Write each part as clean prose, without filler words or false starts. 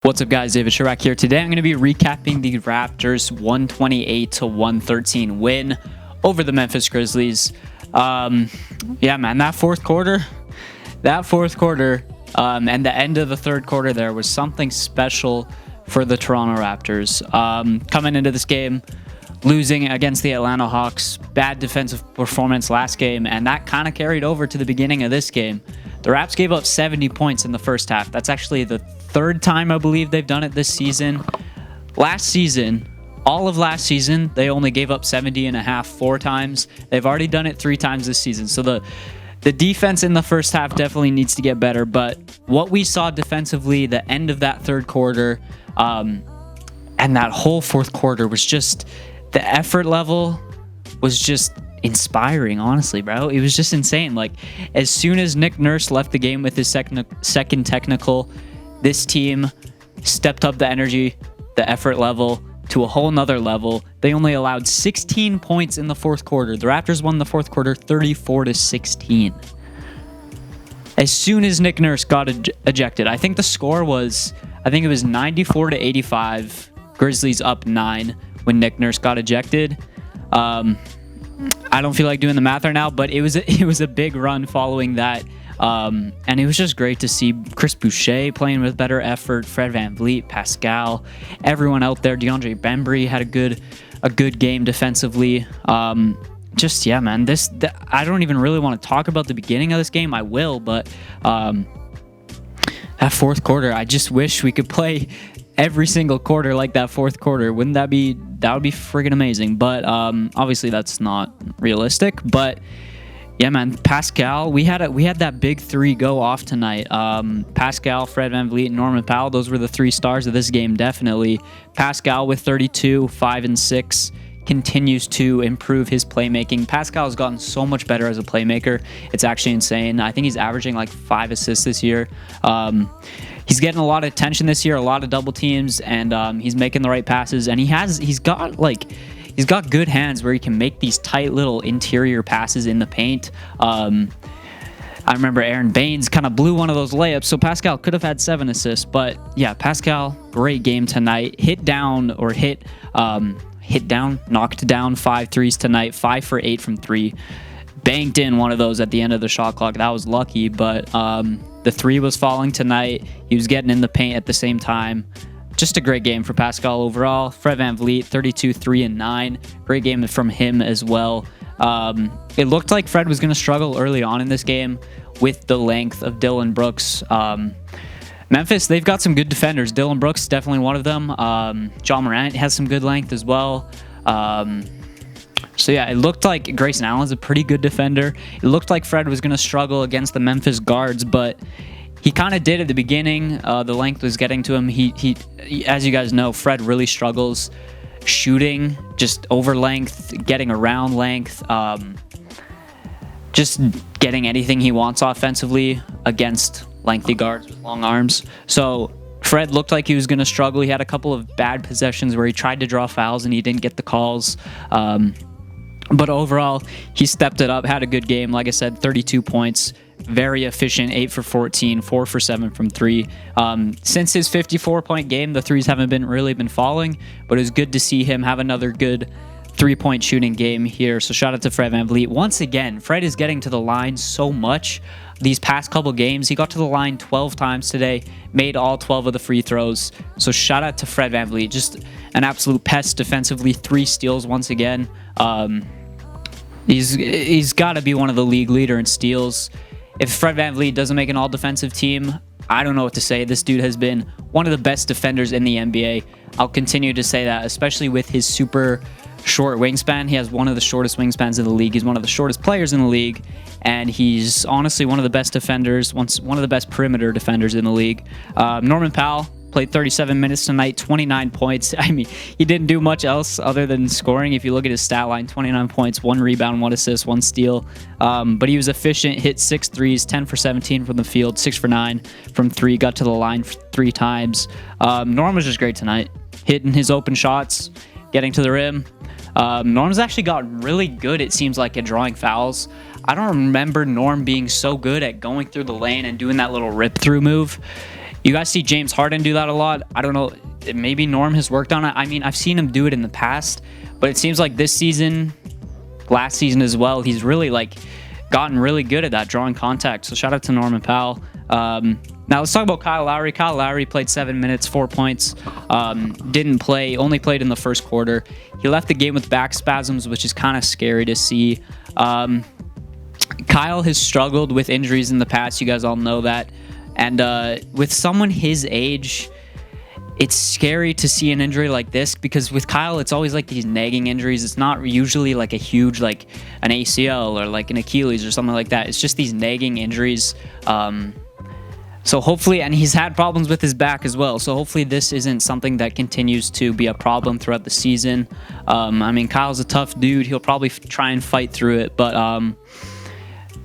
What's up, guys? David Chirac here. Today I'm going to be recapping the Raptors 128-113 win over the Memphis Grizzlies. Yeah, man, that fourth quarter, and the end of the third quarter there was something special for the Toronto Raptors. Coming into this game, losing against the Atlanta Hawks, bad defensive performance last game, and that kind of carried over to the beginning of this game. The Raps gave up 70 points in the first half. That's actually the third time I believe they've done it this season. All of last season, they only gave up 70.5 four times. They've already done it 3 times this season. So the defense in the first half definitely needs to get better. But what we saw defensively, the end of that third quarter, and that whole fourth quarter was just, the effort level was just inspiring, honestly, bro. It was just insane. Like, as soon as Nick Nurse left the game with his second technical, this team stepped up the energy, the effort level to a whole nother level. They only allowed 16 points in the fourth quarter. The Raptors won the fourth quarter 34-16. As soon as Nick Nurse got ejected, I think the score was, it was 94-85. Grizzlies up 9 when Nick Nurse got ejected. I don't feel like doing the math right now, but it was a big run following that. And it was just great to see Chris Boucher playing with better effort, Fred VanVleet, Pascal, everyone out there. DeAndre Bembry had a good game defensively. Just, yeah, man, I don't even really want to talk about the beginning of this game. I will, but that fourth quarter, I just wish we could play every single quarter like that fourth quarter. Wouldn't that be friggin' amazing? But obviously that's not realistic. But yeah, man, Pascal, we had that big 3 go off tonight. Pascal, Fred VanVleet, and Norman Powell, those were the 3 stars of this game, definitely. Pascal with 32, 5 and 6, continues to improve his playmaking. Pascal has gotten so much better as a playmaker. It's actually insane. I think he's averaging like 5 assists this year. He's getting a lot of attention this year, a lot of double teams, and he's making the right passes. And he's got good hands where he can make these tight little interior passes in the paint. I remember Aaron Baines kind of blew one of those layups, so Pascal could have had 7 assists. But yeah, Pascal, great game tonight. Knocked down 5 threes tonight, 5 for 8 from 3. Banked in one of those at the end of the shot clock. That was lucky, but the 3 was falling tonight. He was getting in the paint at the same time. Just a great game for Pascal overall. Fred VanVleet, 32, 3 and 9. Great game from him as well. It looked like Fred was going to struggle early on in this game with the length of Dillon Brooks. Memphis, they've got some good defenders. Dillon Brooks, definitely one of them. John Morant has some good length as well. So yeah, it looked like Grayson Allen's a pretty good defender. It looked like Fred was going to struggle against the Memphis guards, but he kind of did at the beginning. The length was getting to him. He, as you guys know, Fred really struggles shooting, just over length, getting around length, just getting anything he wants offensively against lengthy guards with long arms. So Fred looked like he was going to struggle. He had a couple of bad possessions where he tried to draw fouls and he didn't get the calls. But overall, he stepped it up, had a good game. Like I said, 32 points, very efficient, 8 for 14, 4 for 7 from 3. Since his 54-point game, the threes haven't really been falling, but it was good to see him have another good 3-point shooting game here. So shout out to Fred VanVleet. Once again, Fred is getting to the line so much. These past couple games, he got to the line 12 times today, made all 12 of the free throws. So shout out to Fred VanVleet. Just an absolute pest defensively, 3 steals once again. He's got to be one of the league leader in steals. If Fred VanVleet doesn't make an all-defensive team, I don't know what to say. This dude has been one of the best defenders in the NBA. I'll continue to say that, especially with his super short wingspan. He has one of the shortest wingspans in the league. He's one of the shortest players in the league, and he's honestly one of the best defenders, one of the best perimeter defenders in the league. Norman Powell played 37 minutes tonight, 29 points. I mean, he didn't do much else other than scoring. If you look at his stat line, 29 points, 1 rebound, 1 assist, 1 steal. But he was efficient, hit 6 threes, 10 for 17 from the field, 6 for 9 from 3, got to the line 3 times. Norm was just great tonight, hitting his open shots, getting to the rim. Norm's actually gotten really good, it seems like, at drawing fouls. I don't remember Norm being so good at going through the lane and doing that little rip-through move. You guys see James Harden do that a lot. I don't know. Maybe Norm has worked on it. I mean, I've seen him do it in the past, but it seems like this season, last season as well, he's really like gotten really good at that, drawing contact. So shout out to Norman Powell. Now let's talk about Kyle Lowry. Kyle Lowry played 7 minutes, 4 points. Didn't play, only played in the first quarter. He left the game with back spasms, which is kind of scary to see. Kyle has struggled with injuries in the past. You guys all know that. And with someone his age, it's scary to see an injury like this, because with Kyle, it's always like these nagging injuries. It's not usually like a huge, like an ACL or like an Achilles or something like that. It's just these nagging injuries. So hopefully, and he's had problems with his back as well. So hopefully this isn't something that continues to be a problem throughout the season. I mean, Kyle's a tough dude. He'll probably try and fight through it. But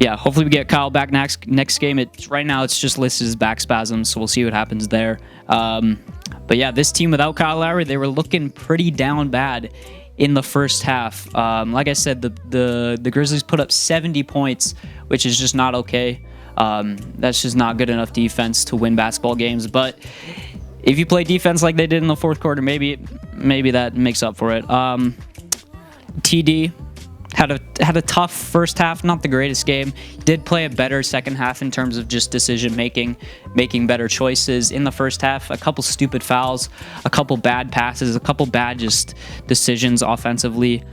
yeah, hopefully we get Kyle back next game. Right now it's just listed as back spasms, so we'll see what happens there. But yeah, this team without Kyle Lowry, they were looking pretty down bad in the first half. Like I said, the Grizzlies put up 70 points, which is just not okay. That's just not good enough defense to win basketball games. But if you play defense like they did in the fourth quarter, maybe that makes up for it. TD had a tough first half, not the greatest game. Did play a better second half in terms of just decision making better choices in the first half. A couple stupid fouls, a couple bad passes, a couple bad just decisions offensively.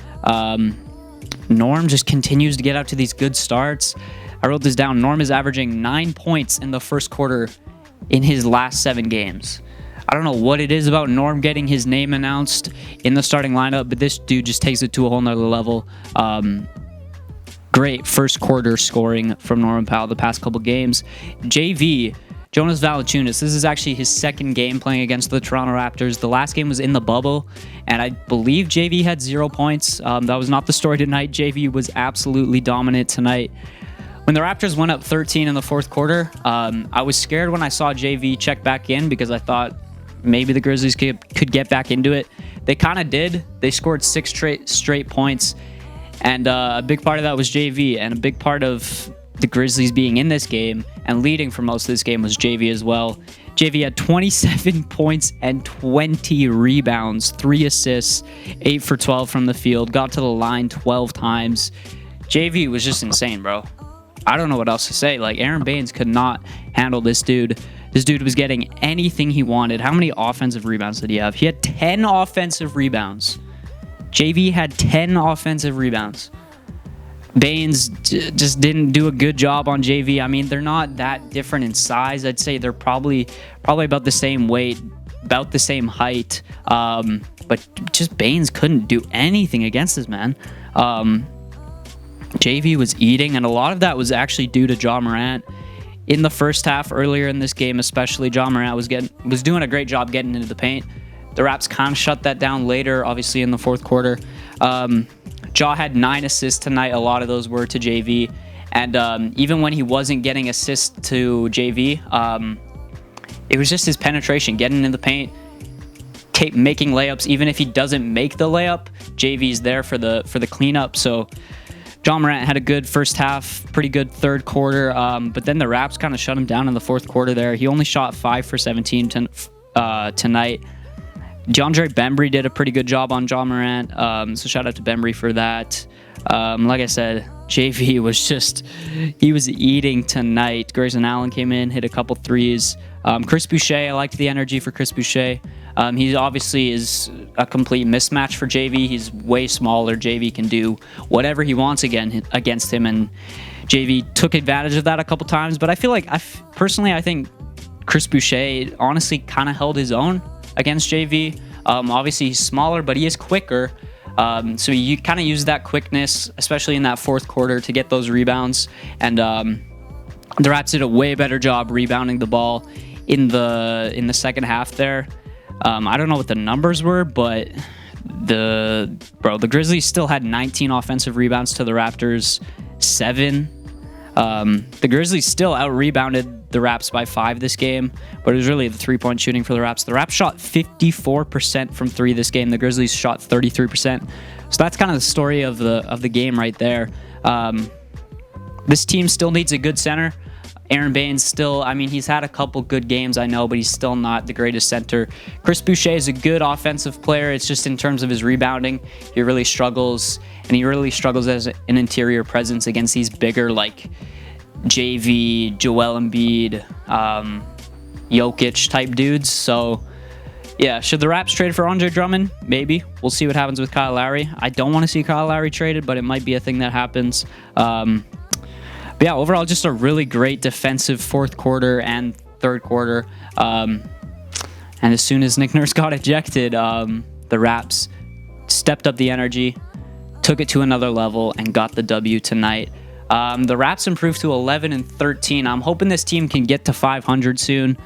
Norm just continues to get out to these good starts. I wrote this down. Norm is averaging 9 points in the first quarter in his last 7 games. I don't know what it is about Norm getting his name announced in the starting lineup, but this dude just takes it to a whole nother level. Great first quarter scoring from Norman Powell the past couple games. JV, Jonas Valanciunas, this is actually his second game playing against the Toronto Raptors. The last game was in the bubble, and I believe JV had 0 points. That was not the story tonight. JV was absolutely dominant tonight. When the Raptors went up 13 in the fourth quarter, I was scared when I saw JV check back in, because I thought maybe the Grizzlies could get back into it. They kind of did. They scored 6 straight points, and a big part of that was JV, and a big part of the Grizzlies being in this game and leading for most of this game was JV as well. JV had 27 points and 20 rebounds, 3 assists, 8 for 12 from the field, got to the line 12 times. JV was just insane, bro. I don't know what else to say. Like, Aaron Baines could not handle this dude. This dude was getting anything he wanted. How many offensive rebounds did he have? He had 10 offensive rebounds. JV had 10 offensive rebounds. Baines just didn't do a good job on JV. I mean, they're not that different in size. I'd say they're probably about the same weight, about the same height. But just Baines couldn't do anything against this man. JV was eating, and a lot of that was actually due to Ja Morant. In the first half, earlier in this game especially, Ja Morant was doing a great job getting into the paint. The Raps kind of shut that down later, obviously in the fourth quarter. Ja had 9 assists tonight. A lot of those were to JV. And even when he wasn't getting assists to JV, it was just his penetration, getting in the paint, making layups. Even if he doesn't make the layup, JV's there for the cleanup. So Ja Morant had a good first half, pretty good third quarter, but then the Raps kind of shut him down in the fourth quarter there. He only shot 5 for 17 tonight. DeAndre Bembry did a pretty good job on Ja Morant, so shout out to Bembry for that. Like I said, JV he was eating tonight. Grayson Allen came in, hit a couple threes. Chris Boucher, I liked the energy for Chris Boucher. He obviously is a complete mismatch for JV. He's way smaller. JV can do whatever he wants against him, and JV took advantage of that a couple times. But I feel like, personally, I think Chris Boucher honestly kind of held his own against JV. Obviously, he's smaller, but he is quicker. So you kind of use that quickness, especially in that fourth quarter, to get those rebounds. And the Raps did a way better job rebounding the ball in the second half there. I don't know what the numbers were, but the Grizzlies still had 19 offensive rebounds to the Raptors 7. The Grizzlies still out-rebounded the Raps by 5 this game, but it was really the three-point shooting for the Raps. The Raps shot 54% from 3 this game. The Grizzlies shot 33%. So that's kind of the story of the game right there. This team still needs a good center. Aaron Baines still, I mean, he's had a couple good games, I know, but he's still not the greatest center. Chris Boucher is a good offensive player. It's just in terms of his rebounding, he really struggles, and he really struggles as an interior presence against these bigger, like JV, Joel Embiid, Jokic type dudes. So yeah, should the Raps trade for Andre Drummond? Maybe. We'll see what happens with Kyle Lowry. I don't want to see Kyle Lowry traded, but it might be a thing that happens. But yeah, overall, just a really great defensive fourth quarter and third quarter. And as soon as Nick Nurse got ejected, the Raps stepped up the energy, took it to another level, and got the W tonight. The Raps improved to 11-13. I'm hoping this team can get to 500 soon.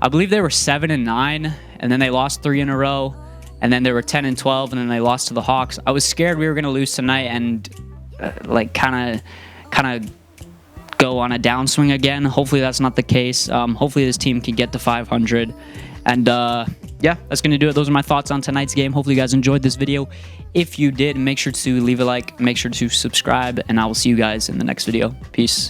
I believe they were 7-9, and then they lost 3 in a row, and then they were 10-12, and then they lost to the Hawks. I was scared we were going to lose tonight and kind of go on a downswing again. Hopefully that's not the case. Hopefully this team can get to 500. And yeah, that's going to do it. Those are my thoughts on tonight's game. Hopefully you guys enjoyed this video. If you did, make sure to leave a like, make sure to subscribe, and I will see you guys in the next video. Peace.